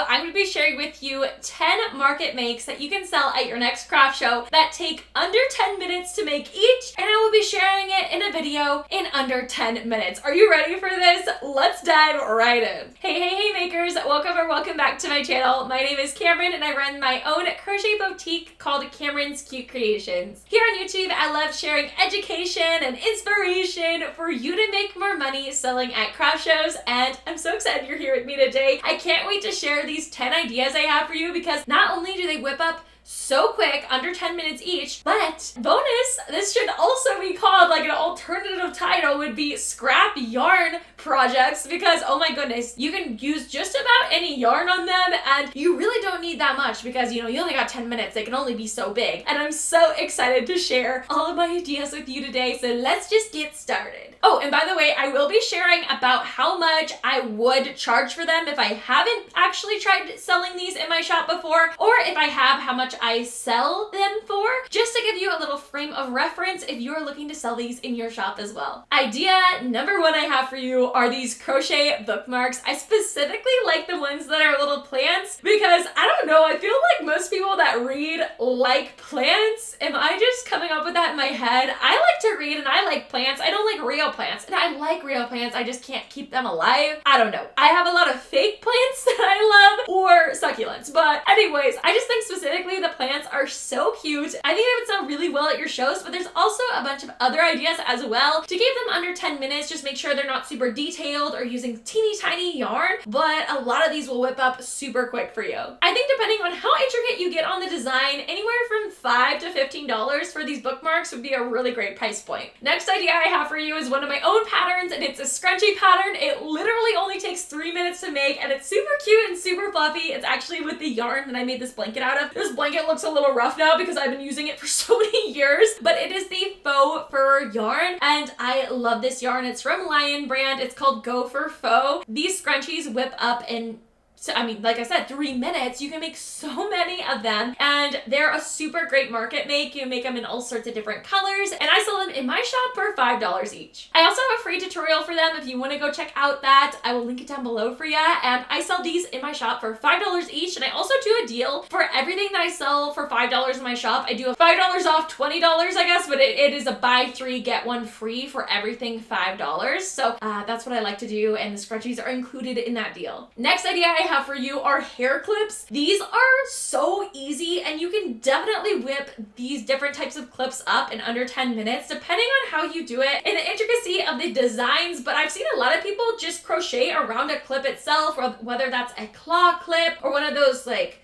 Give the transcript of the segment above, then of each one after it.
I'm going to be sharing with you 10 market makes that you can sell at your next craft show that take under 10 minutes to make each, and I will be sharing it in a video in under 10 minutes. Are you ready for this? Let's dive right in. Hey makers, welcome back to my channel. My name is Camryn and I run my own crochet boutique called Camryn's Cute Creations. Here on YouTube, I love sharing education and inspiration for you to make more money selling at craft shows, and I'm so excited you're here with me today. I can't wait to share these 10 ideas I have for you because not only do they whip up so quick, under 10 minutes each, but bonus, this should also be called, like, an alternative title would be scrap yarn projects, because oh my goodness, you can use just about any yarn on them and you really don't need that much because you only got 10 minutes. They can only be so big, and I'm so excited to share all of my ideas with you today, so let's just get started. Oh, and by the way, I will be sharing about how much I would charge for them if I haven't actually tried selling these in my shop before, or if I have, how much I sell them for, just to give you a little frame of reference if you're looking to sell these in your shop as well. Idea number one I have for you are these crochet bookmarks. I specifically like the ones that are little plants because I don't know, I feel like most people that read like plants. Am I just coming up with that in my head? I like to read and I like plants. I don't like real plants, and I like real plants, I just can't keep them alive. I don't know. I have a lot of fake plants that I love, or succulents, but anyways, I just think specifically the plants are so cute. I think they would sell really well at your shows, but there's also a bunch of other ideas as well to keep them under 10 minutes. Just make sure they're not super detailed or using teeny tiny yarn, but a lot of these will whip up super quick for you. I think depending on how intricate you get on the design, anywhere from $5 to $15 for these bookmarks would be a really great price point. Next idea I have for you is one of my own patterns, and it's a scrunchie pattern. It literally only takes 3 minutes to make, and it's super cute and super fluffy. It's actually with the yarn that I made this blanket out of. This blanket looks a little rough now because I've been using it for so many years, but it is the faux fur yarn, and I love this yarn. It's from Lion brand. It's called Go for Faux. These scrunchies whip up in, like I said, 3 minutes. You can make so many of them, and they're a super great market make. You can make them in all sorts of different colors, and I sell them in my shop for $5 each. I also have a free tutorial for them if you want to go check out that. I will link it down below for you, and I sell these in my shop for $5 each, and I also do a deal for everything that I sell for $5 in my shop. I do a $5 off $20, I guess, but it is a buy 3 get 1 free for everything $5. So that's what I like to do, and the scrunchies are included in that deal. Next idea I have for you are hair clips. These are so easy, and you can definitely whip these different types of clips up in under 10 minutes depending on how you do it and the intricacy of the designs. But I've seen a lot of people just crochet around a clip itself, or whether that's a claw clip or one of those like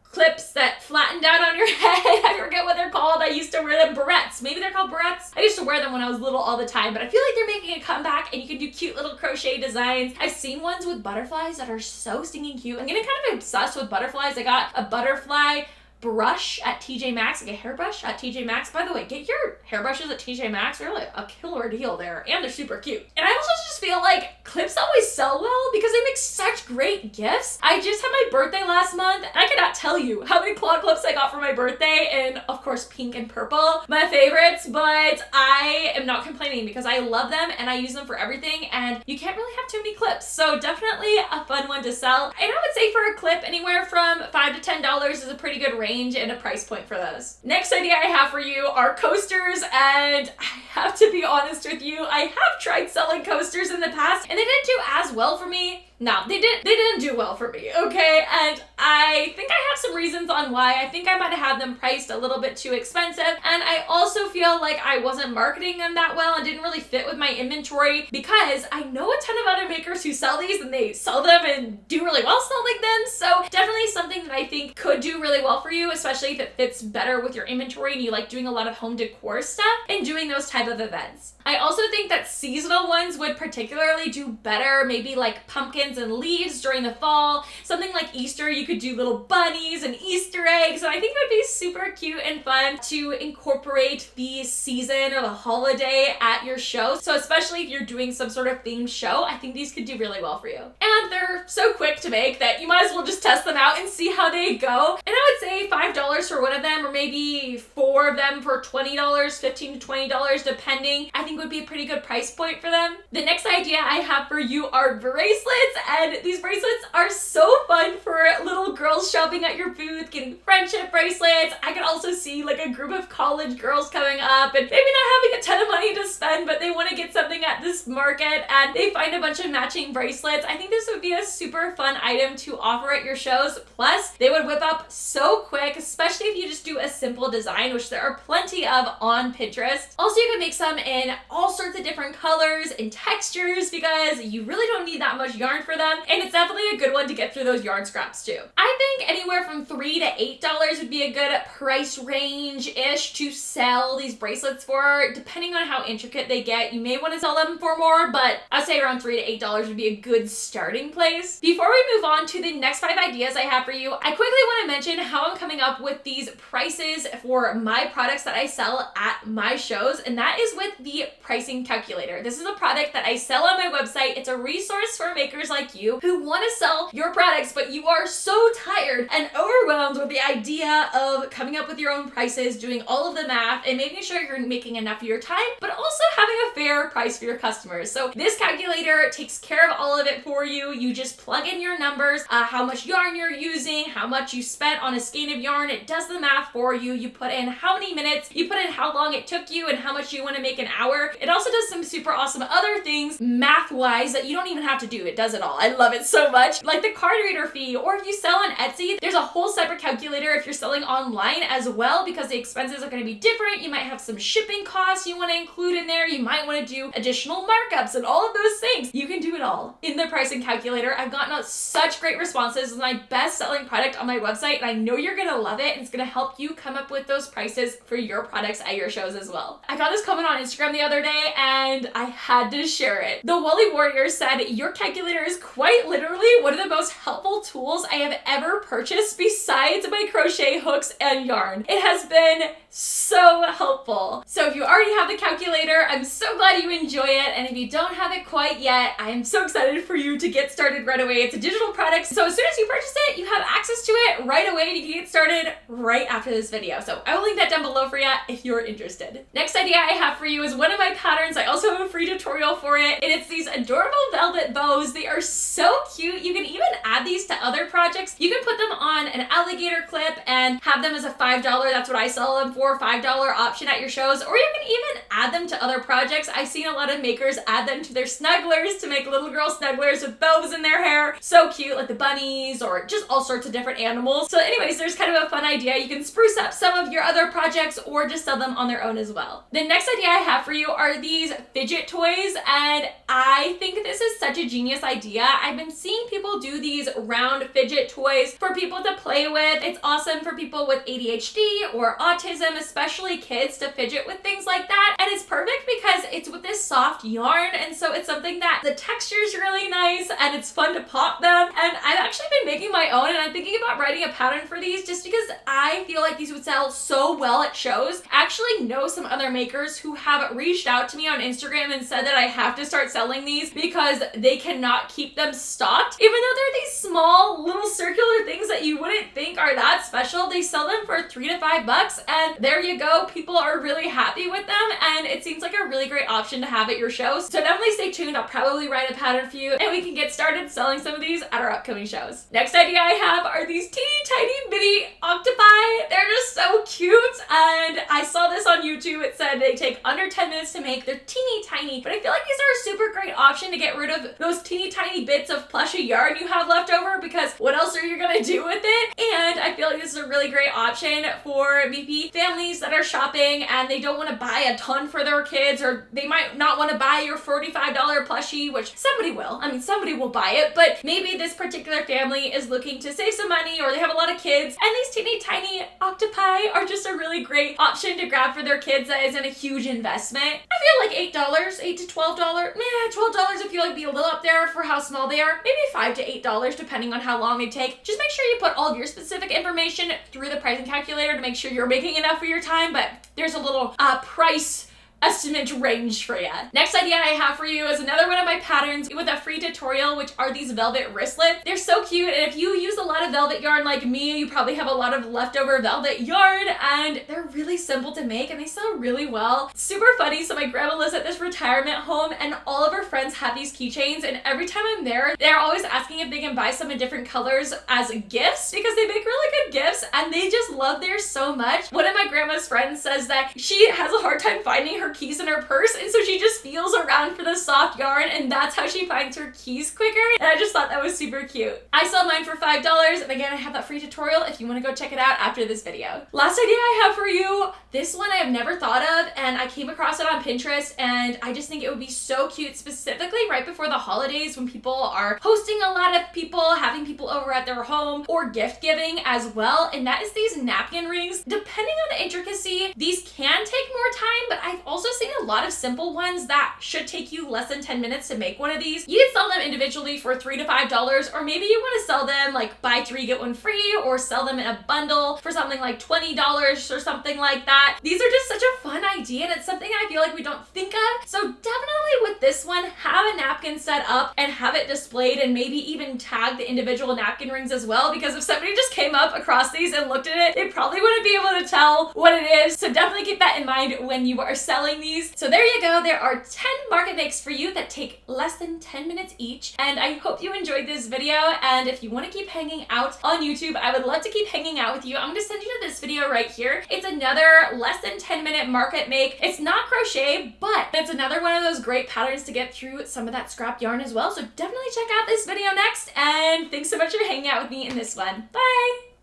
clips that flatten down on your head. I forget what they're called. I used to wear them, barrettes. Maybe they're called barrettes. I used to wear them when I was little all the time, but I feel like they're making a comeback, and you can do cute little crochet designs. I've seen ones with butterflies that are so stinking cute. I'm getting kind of obsessed with butterflies. I got a butterfly brush at TJ Maxx, like a hairbrush at TJ Maxx. By the way, get your hairbrushes at TJ Maxx. They're like a killer deal there, and they're super cute. And I also just feel like clips always sell well because they make such great gifts. I just had my birthday last month, and I cannot tell you how many claw clips I got for my birthday, and of course pink and purple, my favorites, but I am not complaining because I love them and I use them for everything, and you can't really have too many clips, so definitely a fun one to sell. And I would say for a clip, anywhere from $5 to $10 is a pretty good range and a price point for those. Next idea I have for you are coasters, and I have to be honest with you, I have tried selling coasters in the past and they didn't do as well for me. No, they didn't do well for me, okay? And I think I have some reasons on why. I think I might have had them priced a little bit too expensive, and I also feel like I wasn't marketing them that well and didn't really fit with my inventory, because I know a ton of other makers who sell these and they sell them and do really well selling them. So definitely something that I think could do really well for you, especially if it fits better with your inventory and you like doing a lot of home decor stuff and doing those type of events. I also think that seasonal ones would particularly do better, maybe like pumpkins and leaves during the fall. Something like Easter, you You could do little bunnies and Easter eggs, and I think it would be super cute and fun to incorporate the season or the holiday at your show. So especially if you're doing some sort of themed show, I think these could do really well for you. And they're so quick to make that you might as well just test them out and see how they go. And I would say $5 for one of them, or maybe 4 of them for $20, $15 to $20 depending, I think would be a pretty good price point for them. The next idea I have for you are bracelets, and these bracelets are so fun for little girls shopping at your booth, getting friendship bracelets. I could also see like a group of college girls coming up and maybe not having a ton of money to spend, but they want to get something at this market and they find a bunch of matching bracelets. I think this would be a super fun item to offer at your shows. Plus, they would whip up so quick, especially if you just do a simple design, which there are plenty of on Pinterest. Also, you can make some in all sorts of different colors and textures because you really don't need that much yarn for them, and it's definitely a good one to get through those yarn scraps too. I think anywhere from $3 to $8 would be a good price range-ish to sell these bracelets for. Depending on how intricate they get, you may want to sell them for more, but I'd say around $3 to $8 would be a good starting place. Before we move on to the next 5 ideas I have for you, I quickly want to mention how I'm coming up with these prices for my products that I sell at my shows, and that is with the pricing calculator. This is a product that I sell on my website. It's a resource for makers like you who want to sell your products, but you are so tired and overwhelmed with the idea of coming up with your own prices, doing all of the math, and making sure you're making enough of your time, but also having a fair price for your customers. So this calculator takes care of all of it for you. You just plug in your numbers, how much yarn you're using, how much you spent on a skein of yarn. It does the math for you. You put in how many minutes, you put in how long it took you, and how much you want to make an hour. It also does some super awesome other things math-wise that you don't even have to do. It does it all. I love it so much. Like the card reader fee, or if you sell on Etsy, there's a whole separate calculator if you're selling online as well, because the expenses are going to be different. You might have some shipping costs you want to include in there. You might want to do additional markups and all of those things. You can do it all in the pricing calculator. I've gotten such great responses. It's my best-selling product on my website, and I know you're going to love it, and it's going to help you come up with those prices for your products at your shows as well. I got this comment on Instagram the other day, and I had to share it. The Woolly Warrior said, "Your calculator is quite literally one of the most helpful tools I have ever purchased besides my crochet hooks and yarn. It has been so helpful." So if you already have the calculator, I'm so glad you enjoy it, and if you don't have it quite yet, I am so excited for you to get started right away. It's a digital product, so as soon as you purchase it, you have access to it right away, and you can get started right after this video. So I will link that down below for you if you're interested. Next idea I have for you is one of my patterns. I also have a free tutorial for it, and it's these adorable velvet bows. They are so cute. You can even add these to other projects. You can put them on an alligator clip and have them as a $5, that's what I sell them for, $5 option at your shows, or you can even add them to other projects. I've seen a lot of makers add them to their snugglers to make little girl snugglers with bows in their hair. So cute, like the bunnies or just all sorts of different animals. So anyways, there's kind of a fun idea. You can spruce up some of your other projects or just sell them on their own as well. The next idea I have for you are these fidget toys, and I think this is such a genius idea. I've been seeing people do these round fidget toys for people to play with. It's awesome for people with ADHD or autism, especially kids, to fidget with things like that. And it's perfect because it's with this soft yarn, and so it's something that the texture is really nice and it's fun to pop them. And I've actually been making my own, and I'm thinking about writing a pattern for these just because I feel like these would sell so well at shows. I actually know some other makers who have reached out to me on Instagram and said that I have to start selling these because they cannot keep them stocked. Even though they're these small little circular things that you wouldn't think are that special, they sell them for $3 to $5, and there you go. People are really happy with them, and it seems like a really great option to have at your shows. So definitely stay tuned. I'll probably write a pattern for you, and we can get started selling some of these at our upcoming shows. Next idea I have are these teeny tiny bitty octopi. They're just so cute, and I saw this on YouTube. It said they take under 10 minutes to make. They're teeny tiny, but I feel like these are a super great option to get rid of those teeny tiny bits of plushy yarn you have left over, because what else are you gonna do with it? And I feel like this is a really really great option for maybe families that are shopping and they don't want to buy a ton for their kids, or they might not want to buy your $45 plushie, which somebody will. I mean, somebody will buy it, but maybe this particular family is looking to save some money, or they have a lot of kids, and these teeny tiny octopi are just a really great option to grab for their kids that isn't a huge investment. I feel like $8, $8 to $12, $12 I feel like be a little up there for how small they are. Maybe $5 to $8 depending on how long they take. Just make sure you put all of your specific information through the pricing calculator to make sure you're making enough for your time, but there's a little price estimate range for you. Next idea I have for you is another one of my patterns with a free tutorial, which are these velvet wristlets. They're so cute, and if you use a lot of velvet yarn like me, you probably have a lot of leftover velvet yarn, and they're really simple to make and they sell really well. Super funny. So my grandma lives at this retirement home and all of her friends have these keychains, and every time I'm there, they're always asking if they can buy some in different colors as gifts because they make really good gifts and they just love theirs so much. One of my grandma's friends says that she has a hard time finding her keys in her purse, and so she just feels around for the soft yarn, and that's how she finds her keys quicker, and I just thought that was super cute. I sell mine for $5, and again, I have that free tutorial if you want to go check it out after this video. Last idea I have for you, this one I have never thought of, and I came across it on Pinterest, and I just think it would be so cute, specifically right before the holidays when people are hosting a lot of people, having people over at their home, or gift giving as well, and that is these napkin rings. Depending on the intricacy, these can take more time, but I've also seen a lot of simple ones that should take you less than 10 minutes to make one of these. You can sell them individually for $3 to $5, or maybe you want to sell them like buy 3 get 1 free, or sell them in a bundle for something like $20 or something like that. These are just such a fun idea, and it's something I feel like we don't think of. So definitely with this one, have a napkin set up and have it displayed, and maybe even tag the individual napkin rings as well, because if somebody just came up across these and looked at it, they probably wouldn't be able to tell what it is. So definitely keep that in mind when you are selling these. So there you go. There are 10 market makes for you that take less than 10 minutes each. And I hope you enjoyed this video. And if you want to keep hanging out on YouTube, I would love to keep hanging out with you. I'm going to send you to this video right here. It's another less than 10-minute market make. It's not crochet, but it's another one of those great patterns to get through some of that scrap yarn as well. So definitely check out this video next. And thanks so much for hanging out with me in this one. Bye!